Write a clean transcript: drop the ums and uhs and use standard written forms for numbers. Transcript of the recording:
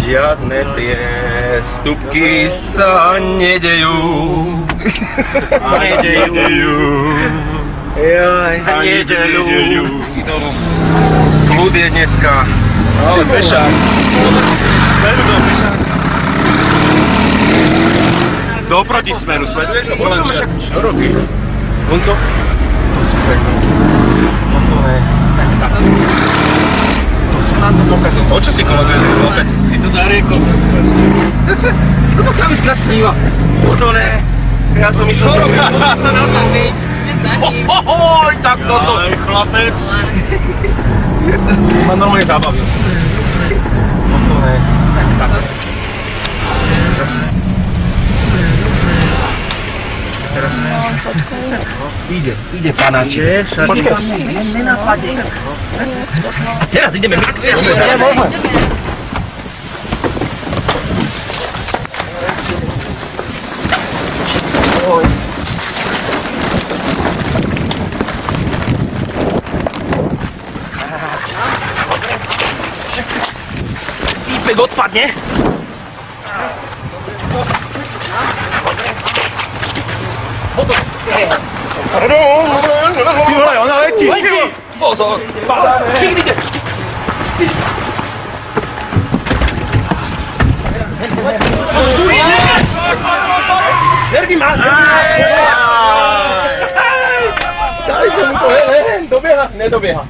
Žiadne priestupky sa nedejú. Jaj, nedejú. Kľud je dneska. Ale pešák. Smeru do pešáka. Do protismeru, sleduješ? O čom však čo robí? On to? To sú pekné. Toto ne. To sú nám to pokazil. O čo si koleguje ten chlapec? Si to zariekol, to super. Co to sa mi nasníva? Toto ne. Ja som myslel, že sa na to nejde. Ohoj, tak toto. Ale chlapec. Ma normálne zabavil. Toto ne. Tak. Teraz. Ide panáčik. Počkaj, nenápadne. A teraz ideme na akciu. Môžeme. Týpek odpadne. Ty vole, ona letí! Pozor! Čík, ide! Nervy má! Dali sme mu to, dobieha? Nedobieha.